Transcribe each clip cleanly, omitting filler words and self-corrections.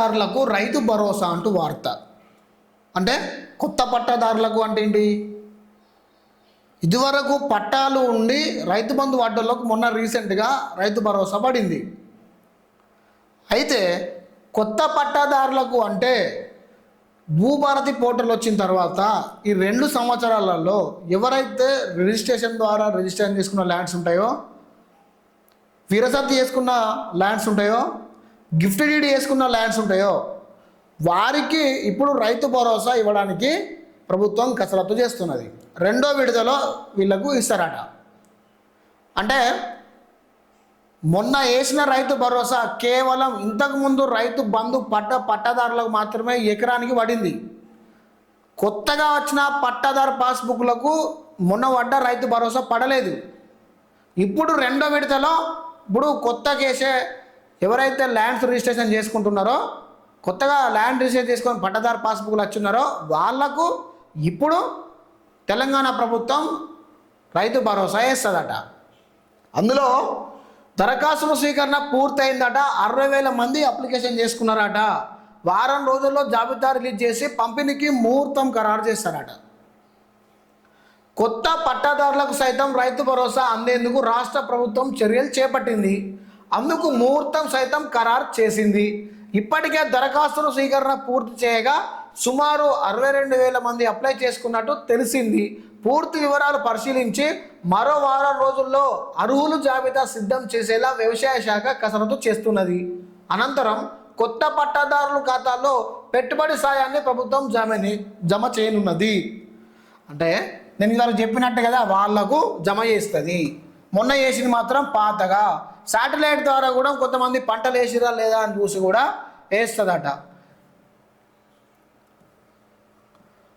పట్టాదారులకు రైతు భరోసా అంటూ వార్త. అంటే కొత్త పట్టాదారులకు అంటే ఏంటి? ఇదివరకు పట్టాలు ఉండి రైతు బంధు వాటిల్లోకి మొన్న రీసెంట్గా రైతు భరోసా పడింది. అయితే కొత్త పట్టాదారులకు అంటే భూభారతి పోర్టల్ వచ్చిన తర్వాత ఈ 2 సంవత్సరాలలో ఎవరైతే రిజిస్ట్రేషన్ ద్వారా రిజిస్ట్రేషన్ చేసుకున్న ల్యాండ్స్ ఉంటాయో, విరసత్తి చేసుకున్న ల్యాండ్స్ ఉంటాయో, గిఫ్ట్ డీడ్ చేసుకున్న ల్యాండ్స్ ఉంటాయో వారికి ఇప్పుడు రైతు భరోసా ఇవ్వడానికి ప్రభుత్వం కసరత్తు చేస్తున్నది. 2వ విడతలో వీళ్ళకు ఇస్తారట. అంటే మొన్న వేసిన రైతు భరోసా కేవలం ఇంతకుముందు రైతు బంధు పట్టాదారులకు మాత్రమే ఎకరానికి పడింది. కొత్తగా వచ్చిన పట్టాదారు పాస్బుక్లకు మొన్న పడ్డ రైతు భరోసా పడలేదు. ఇప్పుడు 2వ విడతలో ఇప్పుడు కొత్త కేసే ఎవరైతే ల్యాండ్స్ రిజిస్ట్రేషన్ చేసుకుంటున్నారో, కొత్తగా ల్యాండ్ రిజిస్ట్రేషన్ చేసుకొని పట్టాదారు పాస్బుక్లు వచ్చిన్నారో వాళ్లకు ఇప్పుడు తెలంగాణ ప్రభుత్వం రైతు భరోసా వేస్తుందట. అందులో దరఖాస్తుల స్వీకరణ పూర్తయిందట. 60,000 మంది అప్లికేషన్ చేసుకున్నారట. వారం రోజుల్లో జాబితా రిలీజ్ చేసి పంపిణీకి ముహూర్తం ఖరారు చేస్తారట. కొత్త పట్టాదారులకు సైతం రైతు భరోసా అందేందుకు రాష్ట్ర ప్రభుత్వం చర్యలు చేపట్టింది. అందుకు ముహూర్తం సైతం ఖరారు చేసింది. ఇప్పటికే దరఖాస్తుల స్వీకరణ పూర్తి చేయగా సుమారు 62,000 మంది అప్లై చేసుకున్నట్టు తెలిసింది. పూర్తి వివరాలు పరిశీలించి మరో వారం రోజుల్లో అర్హుల జాబితా సిద్ధం చేసేలా వ్యవసాయ శాఖ కసరత్తు చేస్తున్నది. అనంతరం కొత్త పట్టాదారుల ఖాతాల్లో పెట్టుబడి సాయాన్ని ప్రభుత్వం జమ చేయనున్నది. అంటే నేను ఇలా చెప్పినట్టు కదా, వాళ్లకు జమ చేస్తుంది. మొన్న వేసింది మాత్రం పాతగా శాటిలైట్ ద్వారా కూడా కొంతమంది పంటలు వేసిరా లేదా అని చూసి కూడా వేస్తుందట.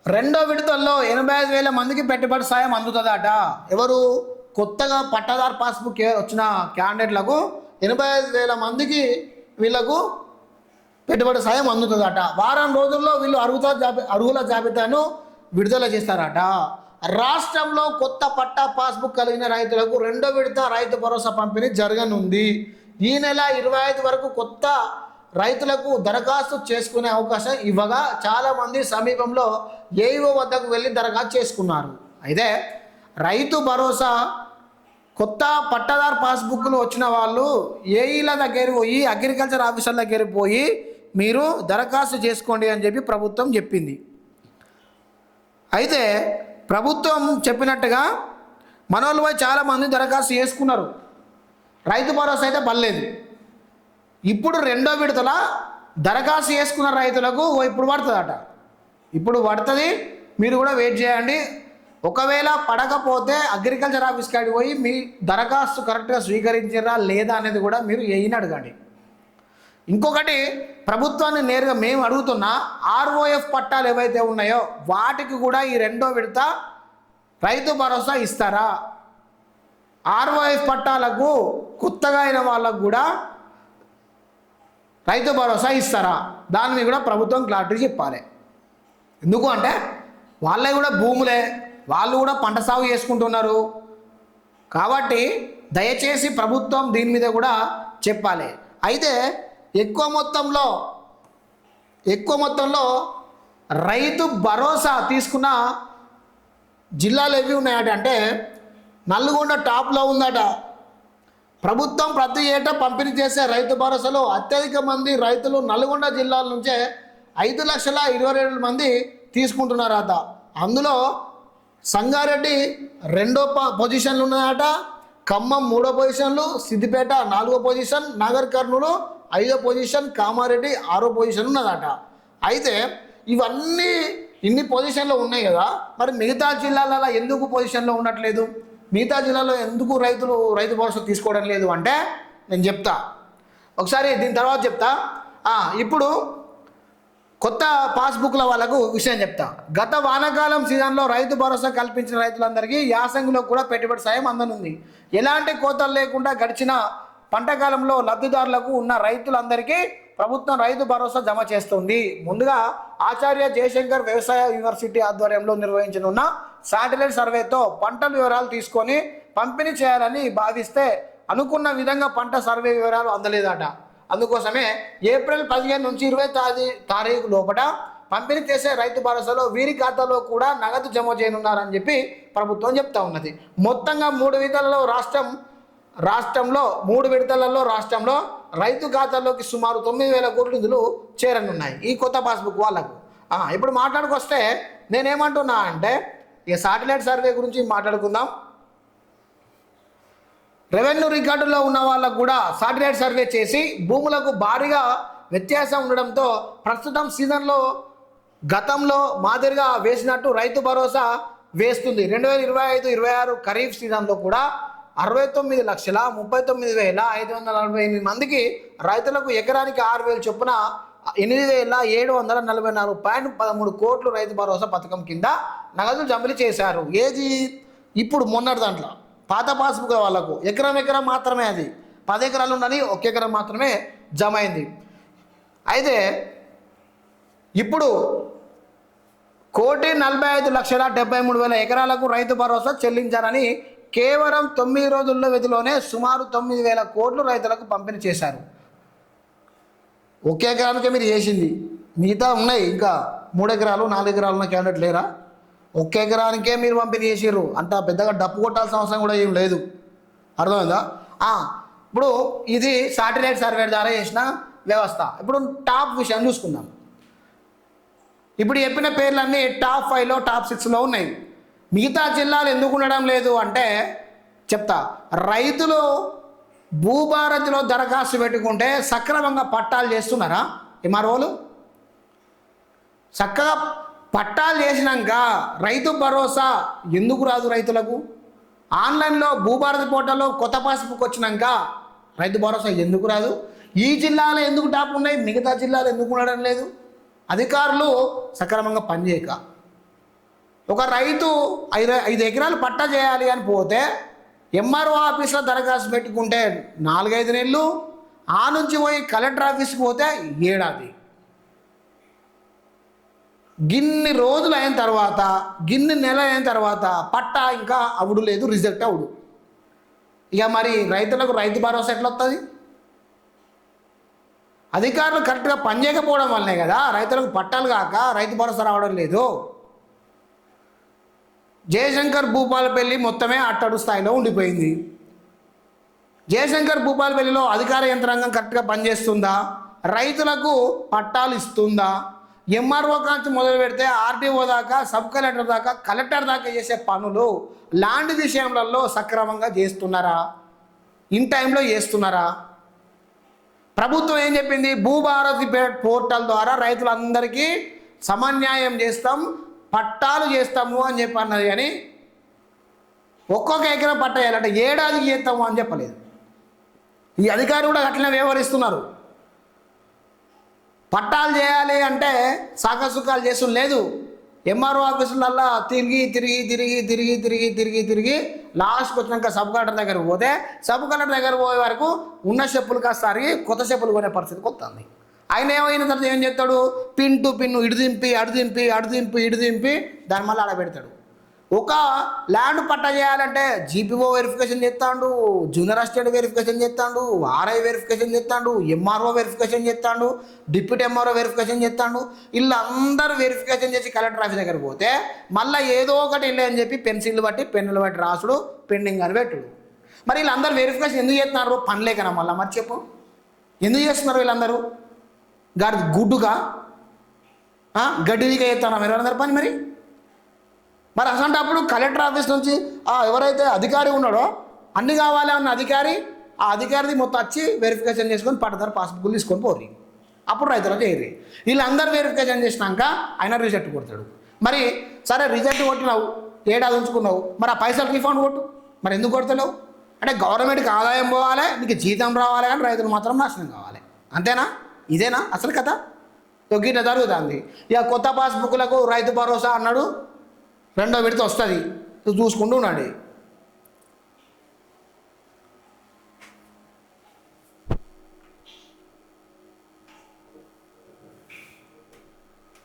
2వ విడతల్లో 85,000 మందికి పెట్టుబడి సాయం అందుతుందట. ఎవరు? కొత్తగా పట్టాదారు పాస్బుక్ వచ్చిన క్యాండిడేట్లకు 85,000 మందికి వీళ్ళకు పెట్టుబడి సాయం అందుతుందట. వారం రోజుల్లో వీళ్ళు అర్హుల జాబితాను విడుదల చేస్తారట. రాష్ట్రంలో కొత్త పట్టా పాస్బుక్ కలిగిన రైతులకు 2వ విడత రైతు భరోసా పంపిణీ జరగనుంది. ఈ నెల 25 వరకు కొత్త రైతులకు దరఖాస్తు చేసుకునే అవకాశం ఇవ్వగా చాలామంది సమీపంలో ఏఈఓ వద్దకు వెళ్ళి దరఖాస్తు చేసుకున్నారు. అయితే రైతు భరోసా కొత్త పట్టాదారు పాస్బుక్లు వచ్చిన వాళ్ళు ఏఈల దగ్గరికి పోయి, అగ్రికల్చర్ ఆఫీసర్ దగ్గరికి పోయి మీరు దరఖాస్తు చేసుకోండి అని చెప్పి ప్రభుత్వం చెప్పింది. అయితే ప్రభుత్వం చెప్పినట్టుగా మనోళ్ళపై చాలామంది దరఖాస్తు చేసుకున్నారు. రైతు భరోసా అయితే పడలేదు. ఇప్పుడు 2వ విడతల దరఖాస్తు చేసుకున్న రైతులకు ఇప్పుడు పడుతుందట. ఇప్పుడు పడుతుంది, మీరు కూడా వెయిట్ చేయండి. ఒకవేళ పడకపోతే అగ్రికల్చర్ ఆఫీస్ కాడికి పోయి మీ దరఖాస్తు కరెక్ట్గా స్వీకరించారా లేదా అనేది కూడా మీరు ఏఈని అడగండి. ఇంకొకటి, ప్రభుత్వాన్ని నేరుగా మేము అడుగుతున్న ఆర్ఓఎఫ్ పట్టాలు ఏవైతే ఉన్నాయో వాటికి కూడా ఈ 2వ విడత రైతు భరోసా ఇస్తారా? ఆర్ఓఎఫ్ పట్టాలకు కొత్తగా అయిన వాళ్ళకు కూడా రైతు భరోసా ఇస్తారా? దాని మీద కూడా ప్రభుత్వం క్లారిటీ చెప్పాలి. ఎందుకు అంటే వాళ్ళే కూడా భూములే, వాళ్ళు కూడా పంట సాగు చేసుకుంటున్నారు. కాబట్టి దయచేసి ప్రభుత్వం దీని మీద కూడా చెప్పాలి. అయితే ఎక్కువ మొత్తంలో రైతు భరోసా తీసుకున్న జిల్లాలు ఏవి ఉన్నాయట అంటే నల్గొండ టాప్లో ఉందట. ప్రభుత్వం ప్రతి ఏటా పంపిణీ చేసే రైతు భరోసాలో అత్యధిక మంది రైతులు నల్గొండ జిల్లాల నుంచే 5,22,000 మంది తీసుకుంటున్నారట. అందులో సంగారెడ్డి 2వ పొజిషన్లు ఉన్నాయట, ఖమ్మం 3వ పొజిషన్లు, సిద్దిపేట 4వ పొజిషన్, నాగర్ కర్నూలు 5వ పొజిషన్, కామారెడ్డి 6వ పొజిషన్ ఉన్నదట. అయితే ఇన్ని పొజిషన్లో ఉన్నాయి కదా, మరి మిగతా జిల్లాలలో ఎందుకు పొజిషన్లో ఉండట్లేదు? మిగతా జిల్లాలో ఎందుకు రైతు భరోసా తీసుకోవడం లేదు అంటే నేను చెప్తా ఒకసారి, దీని తర్వాత చెప్తా. ఇప్పుడు కొత్త పాస్బుక్ల వాళ్ళకు విషయం చెప్తా. గత వానాకాలం సీజన్లో రైతు భరోసా కల్పించిన రైతులందరికీ యాసంగిలో కూడా పెట్టుబడి సాయం అందనుంది. ఎలాంటి కోతలు లేకుండా గడిచిన పంటకాలంలో లబ్ధిదారులకు ఉన్న రైతులందరికీ ప్రభుత్వం రైతు భరోసా జమ చేస్తుంది. ముందుగా ఆచార్య జయశంకర్ వ్యవసాయ యూనివర్సిటీ ఆధ్వర్యంలో నిర్వహించనున్న శాటిలైట్ సర్వేతో పంటల వివరాలు తీసుకొని పంపిణీ చేయాలని భావిస్తే అనుకున్న విధంగా పంట సర్వే వివరాలు అందలేదట. అందుకోసమే ఏప్రిల్ 15 నుంచి 20 తారీఖు లోపల పంపిణీ చేసే రైతు భరోసాలో వీరి ఖాతాలో కూడా నగదు జమ చేయనున్నారని చెప్పి ప్రభుత్వం చెప్తా ఉన్నది. మొత్తంగా 3 విడతలలో రాష్ట్రంలో 3 విడతలలో రాష్ట్రంలో రైతు ఖాతాల్లోకి సుమారు 9,000 కోట్ల నిధులు చేరనున్నాయి ఈ కొత్త పాస్బుక్ వాళ్ళకు. ఇప్పుడు మాట్లాడుకొస్తే నేనేమంటున్నా అంటే ఈ శాటిలైట్ సర్వే గురించి మాట్లాడుకుందాం. రెవెన్యూ రికార్డుల్లో ఉన్న వాళ్ళకు కూడా శాటిలైట్ సర్వే చేసి భూములకు భారీగా వ్యత్యాసం ఉండడంతో ప్రస్తుతం సీజన్లో గతంలో మాదిరిగా వేసినట్టు రైతు భరోసా వేస్తుంది. 2025-26 ఖరీఫ్ సీజన్లో కూడా 69,39,548 మందికి రైతులకు ఎకరానికి 6,000 చొప్పున 8,744.13 కోట్లు రైతు భరోసా పథకం కింద నగదు జమలు చేశారు. ఏది ఇప్పుడు మొన్నటి దాంట్లో పాత పాస్బుక్ వాళ్ళకు ఎకరం మాత్రమే, అది 10 ఎకరాలు ఉన్నది 1 ఎకరం మాత్రమే జమ అయింది. అయితే ఇప్పుడు 1,45,73,000 ఎకరాలకు రైతు భరోసా చెల్లించారని కేవలం 9 రోజుల్లో వ్యవధిలోనే సుమారు 9,000 కోట్లు రైతులకు పంపిణీ చేశారు. 1 ఎకరానికే మీరు చేసింది, మిగతా ఉన్నాయి ఇంకా 3 ఎకరాలు 4 ఎకరాలు ఉన్న క్యాండిడేట్ లేరా? 1 ఎకరానికే మీరు పంపిణీ చేసారు. అంత పెద్దగా డప్పు కొట్టాల్సిన అవసరం కూడా ఏం లేదు. అర్థమైందా? ఇప్పుడు ఇది శాటిలైట్ సర్వే ద్వారా చేసిన వ్యవస్థ. ఇప్పుడు టాప్ విషయం చూసుకుందాం. ఇప్పుడు చెప్పిన పేర్లన్నీ టాప్ 5లో టాప్ 6లో ఉన్నాయి. మిగతా జిల్లాలు ఎందుకు ఉండడం లేదు అంటే చెప్తా. రైతులు భూభారతిలో దరఖాస్తు పెట్టుకుంటే సక్రమంగా పట్టాలు చేస్తున్నారా? ఎంఆర్ఓలు చక్కగా పట్టాలు చేసినాక రైతు భరోసా ఎందుకు రాదు రైతులకు? ఆన్లైన్లో భూభారతి పోర్టల్లో కొత్త పాస్బుక్ వచ్చినాక రైతు భరోసా ఎందుకు రాదు? ఈ జిల్లాలో ఎందుకు టాప్ ఉన్నాయి, మిగతా జిల్లాలో ఎందుకు ఉండడం లేదు? అధికారులు సక్రమంగా పనిచేయక. ఒక రైతు 5 ఎకరాలు పట్టా చేయాలి అని పోతే ఎంఆర్ఓ ఆఫీస్లో దరఖాస్తు పెట్టుకుంటే 4-5 నెలలు, ఆ నుంచి పోయి కలెక్టర్ ఆఫీస్కి పోతే 1 ఏడాది. గిన్ని రోజులు అయిన తర్వాత, గిన్ని నెలలు అయిన తర్వాత పట్టా ఇంకా అవుడు లేదు, రిజెక్ట్ అవుడు. ఇక మరి రైతులకు రైతు భరోసా ఎట్లా వస్తుంది? అధికారులు కరెక్ట్గా పనిచేయకపోవడం వల్లనే కదా రైతులకు పట్టాలు కాక రైతు భరోసా రావడం లేదు. జయశంకర్ భూపాలపల్లి మొత్తమే అట్టడు స్థాయిలో ఉండిపోయింది. జయశంకర్ భూపాలపల్లిలో అధికార యంత్రాంగం కరెక్ట్గా పనిచేస్తుందా? రైతులకు పట్టాలు ఇస్తుందా? ఎంఆర్ఓ కాంచి మొదలు పెడితే ఆర్డీఓ దాకా, సబ్ కలెక్టర్ దాకా, కలెక్టర్ దాకా చేసే పనులు ల్యాండ్ విషయంలో సక్రమంగా చేస్తున్నారా? ఇన్ టైంలో చేస్తున్నారా? ప్రభుత్వం ఏం చెప్పింది? భూభారతి పోర్టల్ ద్వారా రైతులందరికీ సమన్యాయం చేస్తాం, పట్టాలు చేస్తాము అని చెప్పి అన్నది. కానీ ఒక్కొక్క ఎకరం పట్టా చేయాలంటే ఏడాదికి చేస్తాము అని చెప్పలేదు. ఈ అధికారులు కూడా అట్లనే వ్యవహరిస్తున్నారు. పట్టాలు చేయాలి అంటే సాకసుకాలు చేస్తున్న లేదు. ఎంఆర్ఓ ఆఫీసులల్లా తిరిగి లాస్ట్కి వచ్చినాక సబ్ కలెక్టర్ దగ్గరకు పోతే సబ్ కలెక్టర్ దగ్గర పోయే వరకు ఉన్న చెప్పులు కాస్త అరిగి కొత్త చెప్పులు కొనే పరిస్థితికి వస్తుంది. ఆయన ఏమైనా తర్వాత ఏం చెప్తాడు? పిన్ టు పిన్ ఇటు దింపి దాని మళ్ళీ ఆడ పెడతాడు. ఒక ల్యాండ్ పట్టా చేయాలంటే జీపీఓ వెరిఫికేషన్ చేస్తాడు, జూనియర్ అసిస్టెంట్ వెరిఫికేషన్ చేస్తాడు, ఆర్ఐ వెరిఫికేషన్ చేస్తాడు, ఎంఆర్ఓ వెరిఫికేషన్ చేస్తాడు, డిప్యూటీ ఎంఆర్ఓ వెరిఫికేషన్ చేస్తాడు. వీళ్ళందరూ వెరిఫికేషన్ చేసి కలెక్టర్ ఆఫీస్ దగ్గర పోతే మళ్ళీ ఏదో ఒకటి వెళ్ళి అని చెప్పి పెన్సిళ్ళు బట్టి పెన్నులు బట్టి రాసుడు, పెండింగ్ అని పెట్టుడు. మరి వీళ్ళందరూ వెరిఫికేషన్ ఎందుకు చేస్తున్నారు? పని లేకనా? మళ్ళీ మరి చెప్పు, ఎందుకు చేస్తున్నారు వీళ్ళందరూ? గుడ్డుగా గడ్డిగా చేస్తాను మీరు అందరు పని. మరి అసలు కలెక్టర్ ఆఫీస్ నుంచి ఎవరైతే అధికారి ఉన్నాడో అన్ని కావాలి అన్న అధికారి, ఆ అధికారిది మొత్తం వచ్చి వెరిఫికేషన్ చేసుకొని పట్టదారు పాస్బుక్లు తీసుకొని పోరి. అప్పుడు రైతులకు చేయరు. వీళ్ళందరూ వెరిఫికేషన్ చేసినాక ఆయన రిజెక్ట్ కొడతాడు. మరి సరే రిజెక్ట్ కొట్టినావు, ఏడాది ఉంచుకున్నావు, మరి ఆ పైసలు రీఫండ్ కొట్టు. మరి ఎందుకు కొడతలేవు? అంటే గవర్నమెంట్కి ఆదాయం పోవాలి, నీకు జీతం రావాలి, కానీ రైతులు మాత్రం నాశనం కావాలి. అంతేనా? ఇదేనా అసలు కథ? గిట్ల జరుగుతుంది. ఇక కొత్త పాస్బుక్లకు రైతు భరోసా అన్నాడు, 2వ విడత వస్తుంది, చూసుకుంటూ ఉన్నాడు.